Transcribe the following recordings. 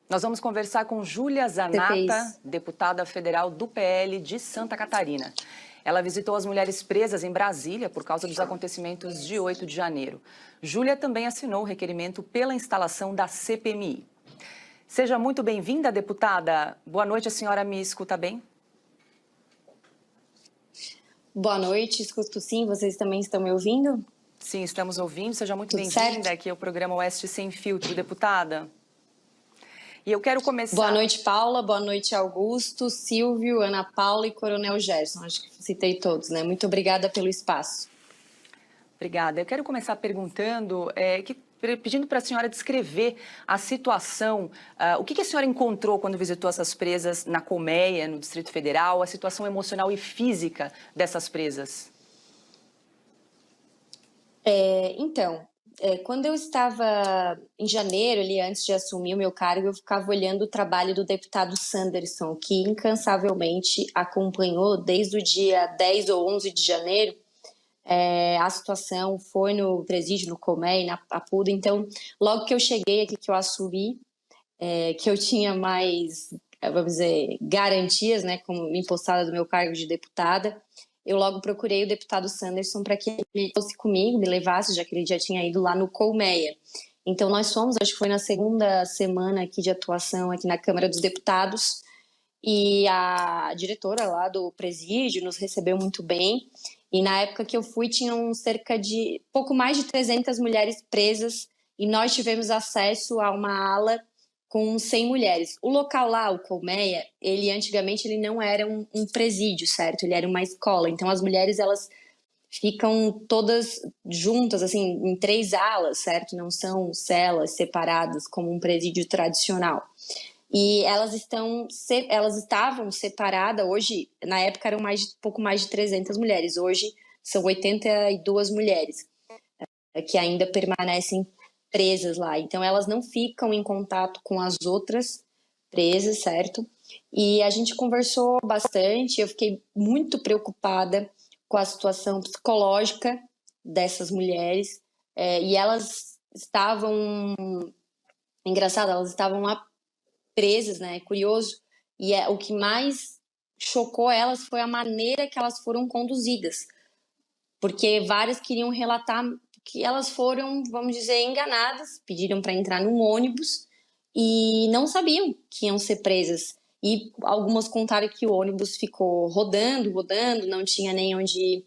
Nós vamos conversar com Júlia Zanata, deputada federal do PL de Santa Catarina. Ela visitou as mulheres presas em Brasília por causa dos acontecimentos de 8 de janeiro. Júlia também assinou o requerimento pela instalação da CPMI. Seja muito bem-vinda, deputada. Boa noite, a senhora me escuta bem? Boa noite, escuto sim. Vocês também estão me ouvindo? Sim, estamos ouvindo. Seja muito bem-vinda aqui ao programa Oeste Sem Filtro, deputada. E eu quero começar... Boa noite, Paula. Boa noite, Augusto, Silvio, Ana Paula e Coronel Gerson. Acho que citei todos, né? Muito obrigada pelo espaço. Obrigada. Eu quero começar perguntando, pedindo para a senhora descrever a situação, o que a senhora encontrou quando visitou essas presas na Colmeia, no Distrito Federal, a situação emocional e física dessas presas. Quando eu estava em janeiro, ali antes de assumir o meu cargo, eu ficava olhando o trabalho do deputado Sanderson, que incansavelmente acompanhou desde o dia 10 ou 11 de janeiro a situação, foi no presídio, no Colmeia, na Papuda. Então, logo que eu cheguei aqui, que eu assumi, que eu tinha mais, vamos dizer, garantias, né, como empossada do meu cargo de deputada, eu logo procurei o deputado Sanderson para que ele fosse comigo, me levasse, já que ele já tinha ido lá no Colmeia. Então nós fomos, acho que foi na segunda semana aqui de atuação aqui na Câmara dos Deputados, e a diretora lá do presídio nos recebeu muito bem, e na época que eu fui tinham cerca de, pouco mais de 300 mulheres presas, e nós tivemos acesso a uma ala com 100 mulheres. O local lá, o Colmeia, antigamente ele não era um presídio, certo? Ele era uma escola. Então as mulheres, elas ficam todas juntas, assim, em 3 alas, certo? Não são celas separadas como um presídio tradicional. E elas estavam separadas hoje, na época eram pouco mais de 300 mulheres, hoje são 82 mulheres que ainda permanecem presas lá. Então elas não ficam em contato com as outras presas, certo? E a gente conversou bastante, eu fiquei muito preocupada com a situação psicológica dessas mulheres, e elas estavam, engraçado, elas estavam lá presas, né? Curioso, e o que mais chocou elas foi a maneira que elas foram conduzidas, porque várias queriam relatar que elas foram, vamos dizer, enganadas, pediram para entrar num ônibus e não sabiam que iam ser presas. E algumas contaram que o ônibus ficou rodando, não tinha nem onde...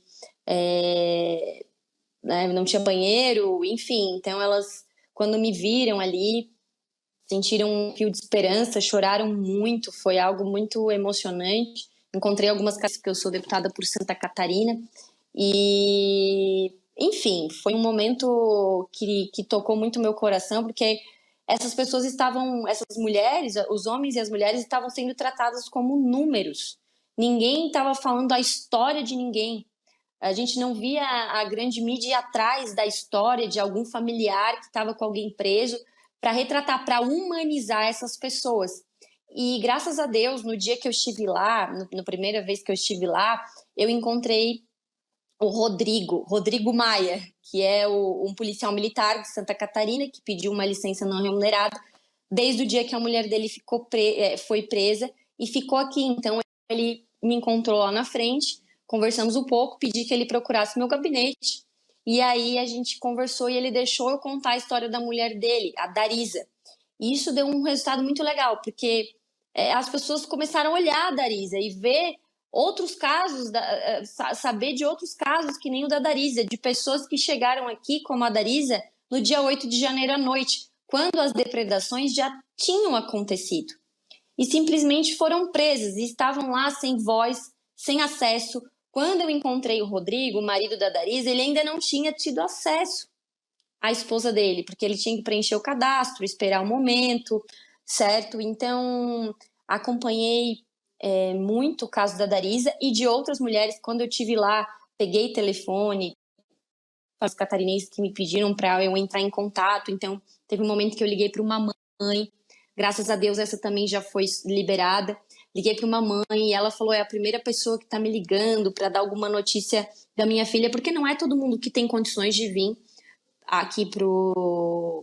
né, não tinha banheiro, enfim. Então elas, quando me viram ali, sentiram um fio de esperança, choraram muito, foi algo muito emocionante. Encontrei algumas casas, porque eu sou deputada por Santa Catarina, e... enfim, foi um momento que tocou muito meu coração, porque essas pessoas essas mulheres, os homens e as mulheres estavam sendo tratadas como números. Ninguém estava falando a história de ninguém. A gente não via a grande mídia atrás da história de algum familiar que estava com alguém preso para retratar, para humanizar essas pessoas. E graças a Deus, no dia que eu estive lá, na primeira vez que eu estive lá, eu encontrei o Rodrigo Maia, que é um policial militar de Santa Catarina, que pediu uma licença não remunerada desde o dia que a mulher dele foi presa e ficou aqui. Então ele me encontrou lá na frente, conversamos um pouco, pedi que ele procurasse meu gabinete, e aí a gente conversou e ele deixou eu contar a história da mulher dele, a Darisa. E isso deu um resultado muito legal, porque as pessoas começaram a olhar a Darisa e ver outros casos, saber de outros casos que nem o da Darisa, de pessoas que chegaram aqui, como a Darisa, no dia 8 de janeiro à noite, quando as depredações já tinham acontecido. E simplesmente foram presas e estavam lá sem voz, sem acesso. Quando eu encontrei o Rodrigo, o marido da Darisa, ele ainda não tinha tido acesso à esposa dele, porque ele tinha que preencher o cadastro, esperar o momento, certo? Então, acompanhei muito o caso da Darisa e de outras mulheres. Quando eu estive lá, peguei telefone para os catarinenses que me pediram para eu entrar em contato. Então, teve um momento que eu liguei para uma mãe, graças a Deus essa também já foi liberada. Liguei para uma mãe e ela falou, é a primeira pessoa que está me ligando para dar alguma notícia da minha filha, porque não é todo mundo que tem condições de vir aqui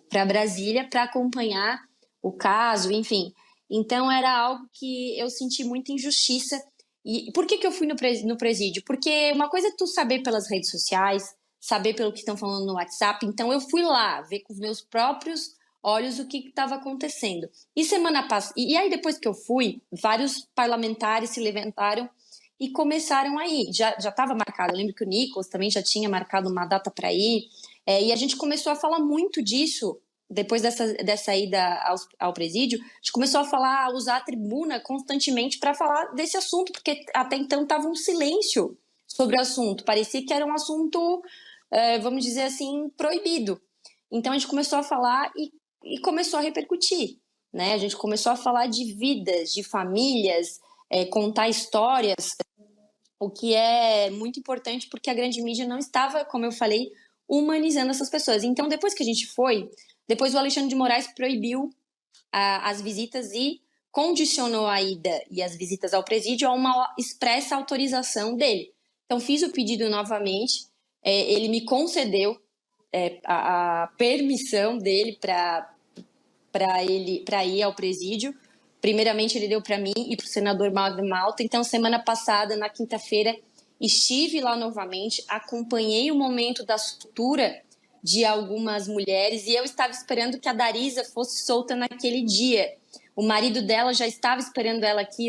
para Brasília para acompanhar o caso, enfim. Então era algo que eu senti muita injustiça. E por que eu fui no presídio? Porque uma coisa é tu saber pelas redes sociais, saber pelo que estão falando no WhatsApp. Então eu fui lá ver com os meus próprios olhos o que estava acontecendo. E aí depois que eu fui, vários parlamentares se levantaram e começaram a ir. Já estava marcado. Eu lembro que o Nicolas também já tinha marcado uma data para ir. E a gente começou a falar muito disso. Depois dessa ida ao presídio, a gente começou a usar a tribuna constantemente para falar desse assunto, porque até então estava um silêncio sobre o assunto. Parecia que era um assunto, vamos dizer assim, proibido. Então a gente começou a falar e começou a repercutir, né? A gente começou a falar de vidas, de famílias, contar histórias, o que é muito importante porque a grande mídia não estava, como eu falei, humanizando essas pessoas. Então, depois que a gente foi, depois o Alexandre de Moraes proibiu as visitas e condicionou a ida e as visitas ao presídio a uma expressa autorização dele. Então, fiz o pedido novamente, ele me concedeu a permissão dele para ir ao presídio. Primeiramente, ele deu para mim e para o senador Magno Malta. Então, semana passada, na quinta-feira, estive lá novamente, acompanhei o momento da soltura de algumas mulheres e eu estava esperando que a Darisa fosse solta naquele dia. O marido dela já estava esperando ela aqui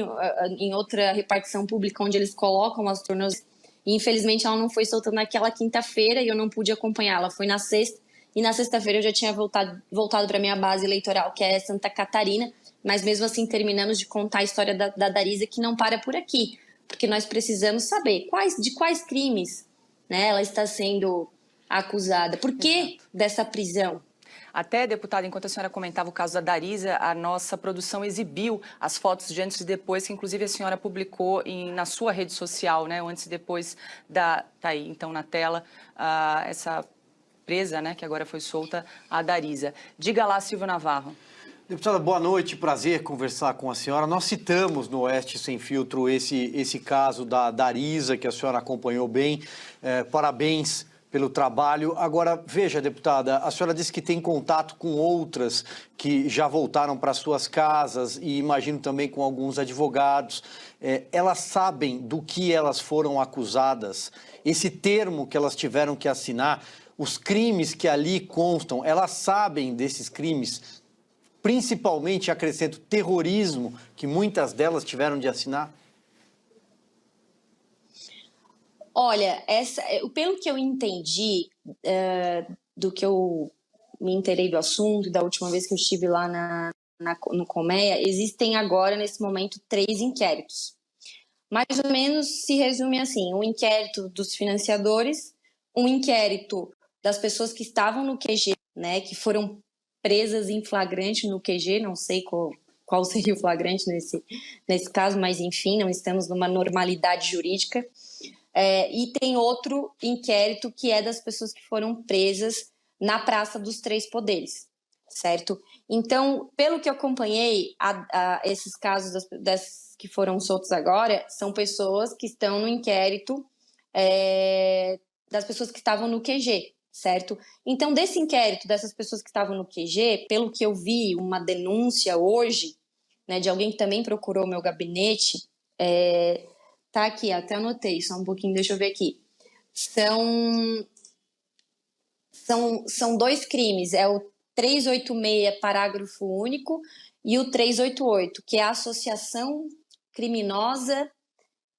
em outra repartição pública onde eles colocam as tornozeleiras. E, infelizmente, ela não foi solta naquela quinta-feira e eu não pude acompanhá-la. Foi na sexta. E na sexta-feira eu já tinha voltado para a minha base eleitoral, que é Santa Catarina. Mas mesmo assim terminamos de contar a história da Darisa, que não para por aqui. Porque nós precisamos saber de quais crimes, né, ela está sendo acusada. Por que dessa prisão? Até, deputada, enquanto a senhora comentava o caso da Darisa, a nossa produção exibiu as fotos de antes e depois, que inclusive a senhora publicou na sua rede social, né? O antes e depois tá aí, então, na tela, essa presa, né, que agora foi solta, a Darisa. Diga lá, Silvio Navarro. Deputada, boa noite, prazer conversar com a senhora. Nós citamos no Oeste Sem Filtro esse caso da Darisa, que a senhora acompanhou bem. Parabéns pelo trabalho. Agora, veja, deputada, a senhora disse que tem contato com outras que já voltaram para suas casas e imagino também com alguns advogados. Elas sabem do que elas foram acusadas? Esse termo que elas tiveram que assinar, os crimes que ali constam, elas sabem desses crimes? Principalmente, acrescento, terrorismo, que muitas delas tiveram de assinar? Olha, pelo que eu entendi, do que eu me inteirei do assunto, da última vez que eu estive lá no Colmeia, existem agora, nesse momento, 3 inquéritos. Mais ou menos se resume assim: um inquérito dos financiadores, um inquérito das pessoas que estavam no QG, né, que foram presas em flagrante no QG, não sei qual seria o flagrante nesse caso, mas enfim, não estamos numa normalidade jurídica. E tem outro inquérito que é das pessoas que foram presas na Praça dos Três Poderes, certo? Então, pelo que eu acompanhei, esses casos das que foram soltos agora são pessoas que estão no inquérito das pessoas que estavam no QG, certo? Então, desse inquérito, dessas pessoas que estavam no QG, pelo que eu vi, uma denúncia hoje, né, de alguém que também procurou o meu gabinete, tá aqui, até anotei, só um pouquinho, deixa eu ver aqui. São 2 crimes, é o 386, parágrafo único, e o 388, que é a associação criminosa,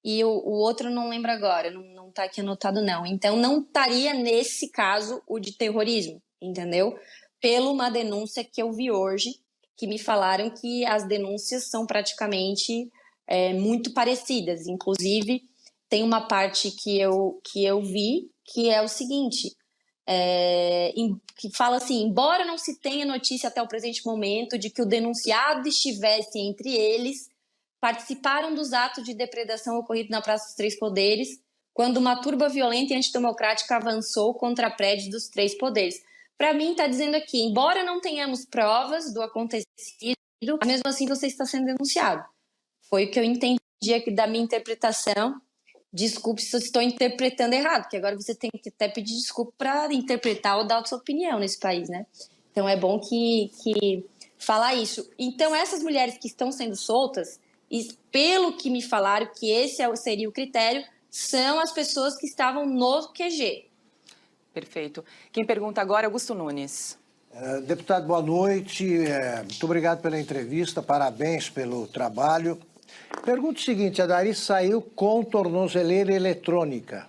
e o outro eu não lembro agora, não está aqui anotado não. Então não estaria nesse caso o de terrorismo, entendeu? Pela uma denúncia que eu vi hoje, que me falaram que as denúncias são praticamente muito parecidas. Inclusive, tem uma parte que eu vi, que é o seguinte, que fala assim: embora não se tenha notícia até o presente momento de que o denunciado estivesse entre eles, participaram dos atos de depredação ocorridos na Praça dos Três Poderes, quando uma turba violenta e antidemocrática avançou contra prédios dos Três Poderes. Para mim, está dizendo aqui, embora não tenhamos provas do acontecido, mesmo assim você está sendo denunciado. Foi o que eu entendi aqui da minha interpretação. Desculpe se eu estou interpretando errado, porque agora você tem que até pedir desculpa para interpretar ou dar a sua opinião nesse país, né? Então é bom que falar isso. Então, essas mulheres que estão sendo soltas, e pelo que me falaram que esse seria o critério, são as pessoas que estavam no QG. Perfeito. Quem pergunta agora é Augusto Nunes. Deputado, boa noite. Muito obrigado pela entrevista, parabéns pelo trabalho. Pergunta o seguinte, a Dari saiu com tornozeleira eletrônica.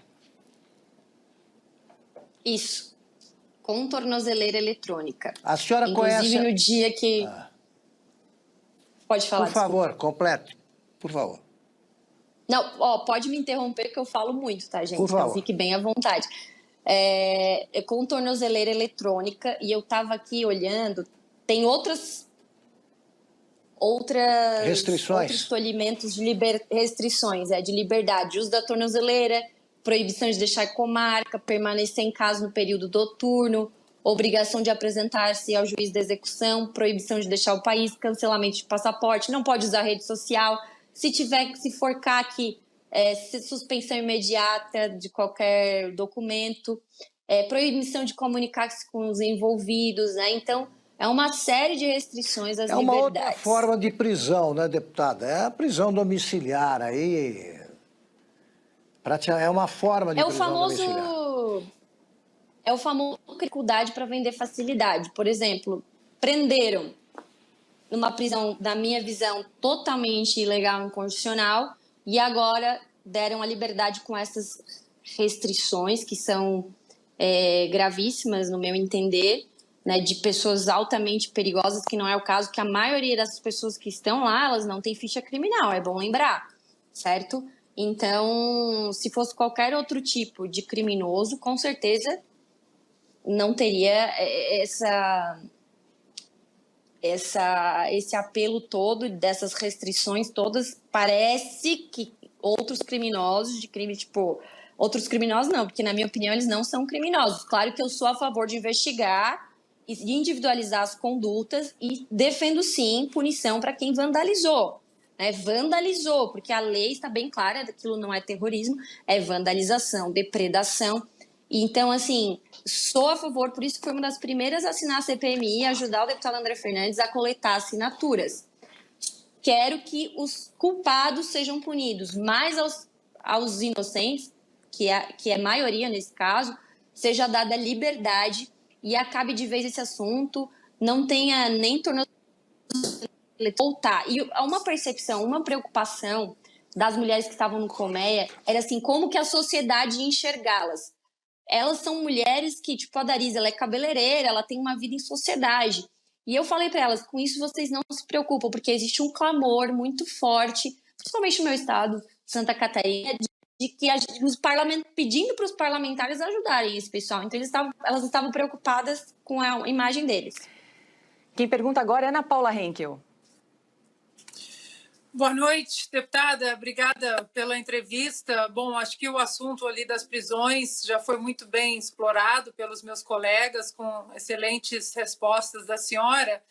Isso, com tornozeleira eletrônica. A senhora Inclusive, conhece... no dia que... Pode falar, Por favor, complete, por favor. Não, pode me interromper que eu falo muito, tá, gente? Por favor. Então fique bem à vontade. Com tornozeleira eletrônica, e eu estava aqui olhando, tem outras restrições. Outros tolhimentos de restrições, de liberdade, uso da tornozeleira, proibição de deixar comarca, permanecer em casa no período noturno, obrigação de apresentar-se ao juiz da execução, proibição de deixar o país, cancelamento de passaporte, não pode usar rede social, se for CAC, suspensão imediata de qualquer documento, proibição de comunicar-se com os envolvidos, né? Então, é uma série de restrições às liberdades. É uma outra forma de prisão, né, deputada? É a prisão domiciliar aí. É uma forma de prisão domiciliar. É o famoso dificuldade para vender facilidade. Por exemplo, prenderam numa prisão, na minha visão, totalmente ilegal e inconstitucional, e agora deram a liberdade com essas restrições que são gravíssimas, no meu entender, né, de pessoas altamente perigosas, que não é o caso, que a maioria dessas pessoas que estão lá, elas não têm ficha criminal, é bom lembrar, certo? Então, se fosse qualquer outro tipo de criminoso, com certeza não teria esse apelo todo, dessas restrições todas. Parece que outros criminosos de crime, outros criminosos não, porque na minha opinião eles não são criminosos. Claro que eu sou a favor de investigar e de individualizar as condutas e defendo sim punição para quem vandalizou. Vandalizou, porque a lei está bem clara, aquilo não é terrorismo, é vandalização, depredação. Então, assim, sou a favor, por isso que foi uma das primeiras a assinar a CPMI e ajudar o deputado André Fernandes a coletar assinaturas. Quero que os culpados sejam punidos, mas aos inocentes, que é maioria nesse caso, seja dada liberdade e acabe de vez esse assunto, não tenha nem tornozeleira voltar. E uma percepção, uma preocupação das mulheres que estavam no Colmeia era assim, como que a sociedade ia enxergá-las. Elas são mulheres que, tipo a Darisa, ela é cabeleireira, ela tem uma vida em sociedade. E eu falei para elas, com isso vocês não se preocupam, porque existe um clamor muito forte, principalmente no meu estado, Santa Catarina, de que os pedindo para os parlamentares ajudarem esse pessoal. Então elas estavam preocupadas com a imagem deles. Quem pergunta agora é Ana Paula Henkel. Boa noite, deputada. Obrigada pela entrevista. Bom, acho que o assunto ali das prisões já foi muito bem explorado pelos meus colegas, com excelentes respostas da senhora.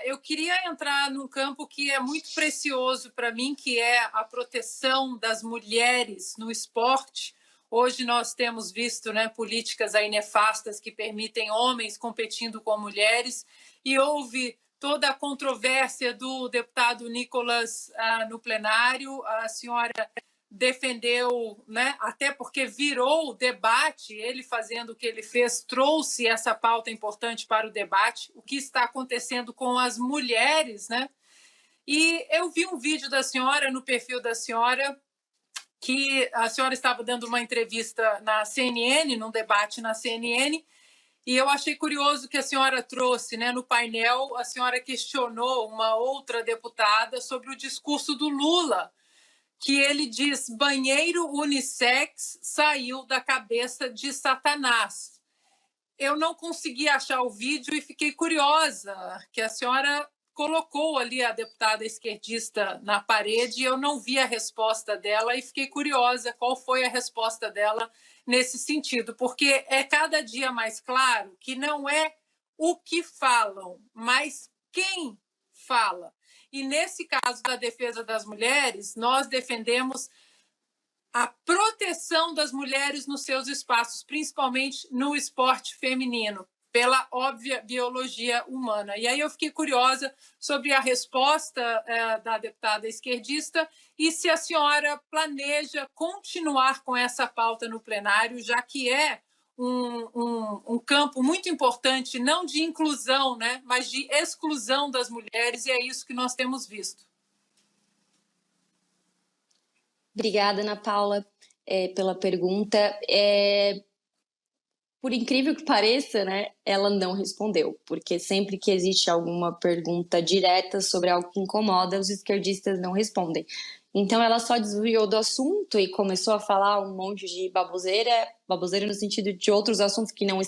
Eu queria entrar num campo que é muito precioso para mim, que é a proteção das mulheres no esporte. Hoje nós temos visto, né, políticas aí nefastas que permitem homens competindo com mulheres, e houve toda a controvérsia do deputado Nicolas no plenário. A senhora defendeu, né, até porque virou o debate, ele fazendo o que ele fez, trouxe essa pauta importante para o debate, o que está acontecendo com as mulheres, né? E eu vi um vídeo da senhora no perfil da senhora, que a senhora estava dando uma entrevista na CNN, num debate na CNN, e eu achei curioso que a senhora trouxe, né, no painel, a senhora questionou uma outra deputada sobre o discurso do Lula, que ele diz: banheiro unissex saiu da cabeça de Satanás. Eu não consegui achar o vídeo e fiquei curiosa, que a senhora colocou ali a deputada esquerdista na parede e eu não vi a resposta dela e fiquei curiosa qual foi a resposta dela nesse sentido, porque é cada dia mais claro que não é o que falam, mas quem fala. E nesse caso da defesa das mulheres, nós defendemos a proteção das mulheres nos seus espaços, principalmente no esporte feminino. pela óbvia biologia humana. E aí eu fiquei curiosa sobre a resposta da deputada esquerdista e se a senhora planeja continuar com essa pauta no plenário, já que é um campo muito importante, não de inclusão, né, mas de exclusão das mulheres, e é isso que nós temos visto. Obrigada, Ana Paula, pela pergunta. Por incrível que pareça, né, ela não respondeu, porque sempre que existe alguma pergunta direta sobre algo que incomoda, os esquerdistas não respondem. Então ela só desviou do assunto e começou a falar um monte de baboseira no sentido de outros assuntos que não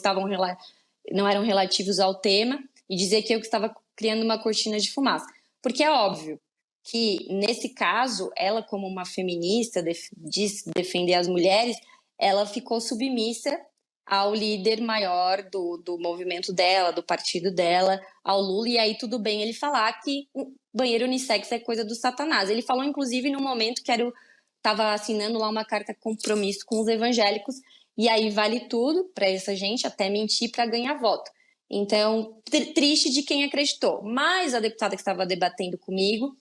eram relativos ao tema, e dizer que eu que estava criando uma cortina de fumaça. Porque é óbvio que, nesse caso, ela, como uma feminista, diz defender as mulheres, ela ficou submissa ao líder maior do movimento dela, do partido dela, ao Lula, e aí tudo bem ele falar que o banheiro unissex é coisa do Satanás. Ele falou, inclusive, no momento que estava assinando lá uma carta compromisso com os evangélicos, e aí vale tudo para essa gente, até mentir para ganhar voto. Então, triste de quem acreditou. Mas a deputada que estava debatendo comigo,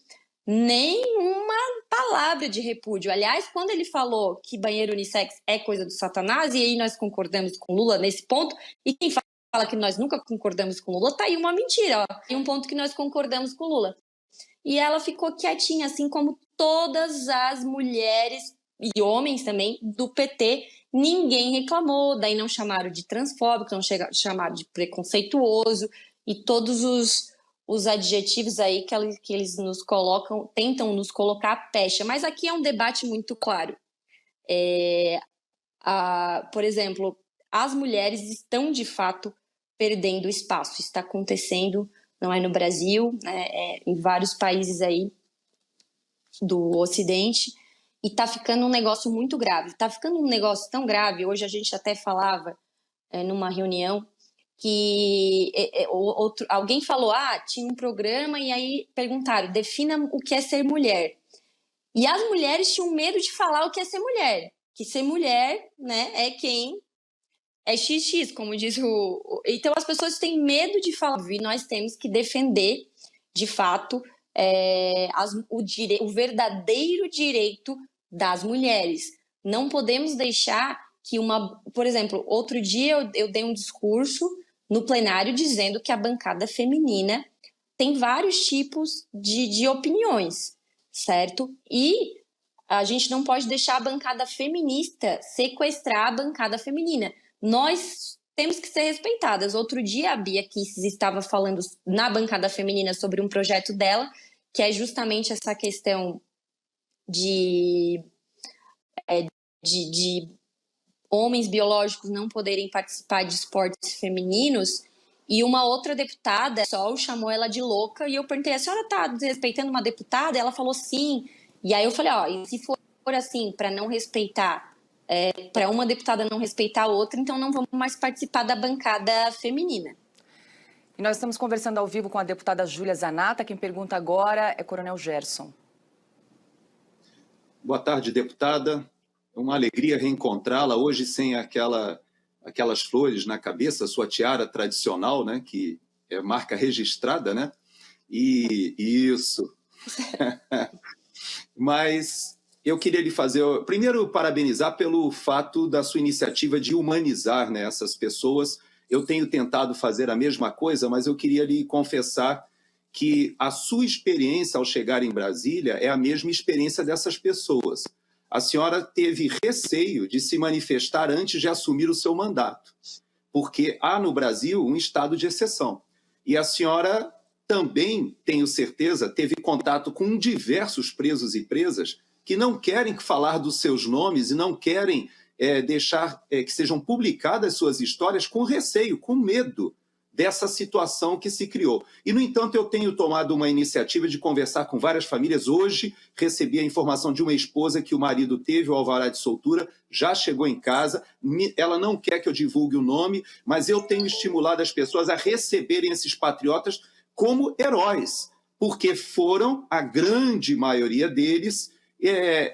nenhuma palavra de repúdio. Aliás, quando ele falou que banheiro unissex é coisa do Satanás, e aí nós concordamos com Lula nesse ponto, e quem fala que nós nunca concordamos com Lula, tá aí uma mentira, ó. Tem um ponto que nós concordamos com Lula. E ela ficou quietinha, assim como todas as mulheres e homens também do PT, ninguém reclamou, daí não chamaram de transfóbico, não chamaram de preconceituoso, e todos os adjetivos aí que eles nos colocam, tentam nos colocar a pecha. Mas aqui é um debate muito claro. Por exemplo, as mulheres estão, de fato, perdendo espaço. Está acontecendo, não é no Brasil, em vários países aí do Ocidente, e está ficando um negócio muito grave. Está ficando um negócio tão grave, hoje a gente até falava numa reunião, que alguém falou, tinha um programa, e aí perguntaram, defina o que é ser mulher. E as mulheres tinham medo de falar o que é ser mulher, que ser mulher, né, é quem é XX, como diz Então as pessoas têm medo de falar, e nós temos que defender, de fato, o verdadeiro direito das mulheres. Não podemos deixar que por exemplo, outro dia eu dei um discurso no plenário dizendo que a bancada feminina tem vários tipos de opiniões, certo? E a gente não pode deixar a bancada feminista sequestrar a bancada feminina. Nós temos que ser respeitadas. Outro dia a Bia Kicis estava falando na bancada feminina sobre um projeto dela, que é justamente essa questão de homens biológicos não poderem participar de esportes femininos, e uma outra deputada, Sol, chamou ela de louca, e eu perguntei, a senhora está desrespeitando uma deputada? Ela falou sim. E aí eu falei, e se for assim, para não respeitar, para uma deputada não respeitar a outra, então não vamos mais participar da bancada feminina. E nós estamos conversando ao vivo com a deputada Júlia Zanatta. Quem pergunta agora é Coronel Gerson. Boa tarde, deputada. É uma alegria reencontrá-la hoje sem aquelas flores na cabeça, sua tiara tradicional, né, que é marca registrada, né? E isso. Mas eu queria lhe primeiro, parabenizar pelo fato da sua iniciativa de humanizar, né, essas pessoas. Eu tenho tentado fazer a mesma coisa, mas eu queria lhe confessar que a sua experiência ao chegar em Brasília é a mesma experiência dessas pessoas. A senhora teve receio de se manifestar antes de assumir o seu mandato, porque há no Brasil um estado de exceção. E a senhora também, tenho certeza, teve contato com diversos presos e presas que não querem falar dos seus nomes e não querem deixar que sejam publicadas suas histórias com receio, com medo dessa situação que se criou. E, no entanto, eu tenho tomado uma iniciativa de conversar com várias famílias. Hoje, recebi a informação de uma esposa que o marido teve o alvará de soltura, já chegou em casa, ela não quer que eu divulgue o nome, mas eu tenho estimulado as pessoas a receberem esses patriotas como heróis, porque foram, a grande maioria deles,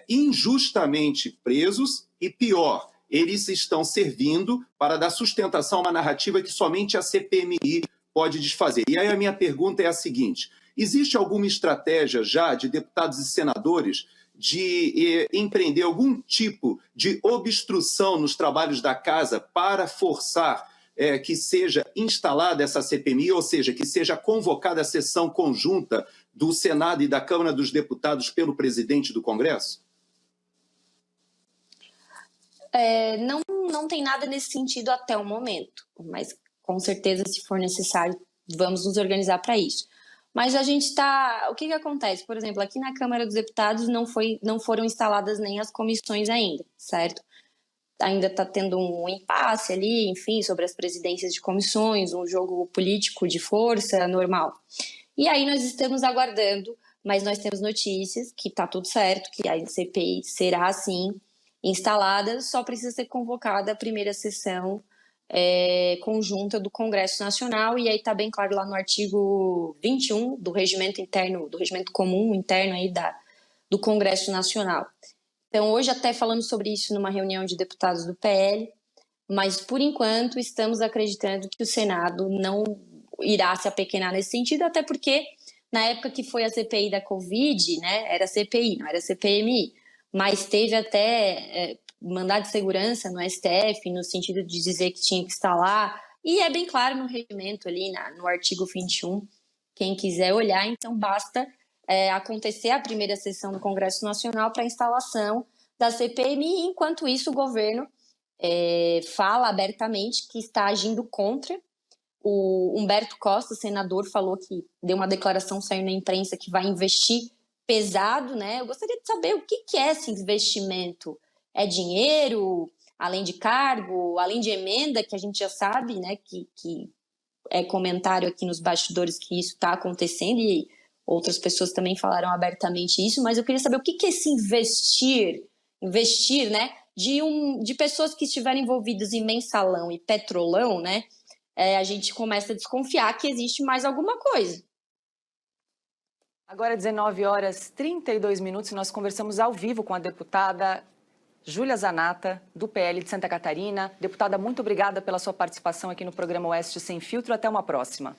injustamente presos e, pior, eles estão servindo para dar sustentação a uma narrativa que somente a CPMI pode desfazer. E aí a minha pergunta é a seguinte: existe alguma estratégia já de deputados e senadores de empreender algum tipo de obstrução nos trabalhos da Casa para forçar que seja instalada essa CPMI, ou seja, que seja convocada a sessão conjunta do Senado e da Câmara dos Deputados pelo presidente do Congresso? Não tem nada nesse sentido até o momento, mas com certeza, se for necessário, vamos nos organizar para isso. Mas a gente está... O que acontece? Por exemplo, aqui na Câmara dos Deputados não foram instaladas nem as comissões ainda, certo? Ainda está tendo um impasse ali, enfim, sobre as presidências de comissões, um jogo político de força normal. E aí nós estamos aguardando, mas nós temos notícias que está tudo certo, que a CPI será, assim, instalada, só precisa ser convocada a primeira sessão conjunta do Congresso Nacional, e aí está bem claro lá no artigo 21 do regimento interno, do regimento comum interno aí do Congresso Nacional. Então, hoje até falamos sobre isso numa reunião de deputados do PL, mas por enquanto estamos acreditando que o Senado não irá se apequenar nesse sentido, até porque na época que foi a CPI da Covid, né, era CPI, não era CPMI, mas teve até mandado de segurança no STF, no sentido de dizer que tinha que instalar, e é bem claro no regimento ali, no artigo 21, quem quiser olhar, então basta acontecer a primeira sessão do Congresso Nacional para a instalação da CPMI, enquanto isso o governo fala abertamente que está agindo contra. O Humberto Costa, senador, falou que deu uma declaração saindo na imprensa que vai investir pesado, né? Eu gostaria de saber o que é esse investimento. É dinheiro, além de cargo, além de emenda, que a gente já sabe, né? Que é comentário aqui nos bastidores que isso está acontecendo, e outras pessoas também falaram abertamente isso, mas eu queria saber o que é esse investir, né? De pessoas que estiverem envolvidas em mensalão e petrolão, né? A gente começa a desconfiar que existe mais alguma coisa. Agora, 19h32, nós conversamos ao vivo com a deputada Júlia Zanatta, do PL de Santa Catarina. Deputada, muito obrigada pela sua participação aqui no programa Oeste Sem Filtro. Até uma próxima.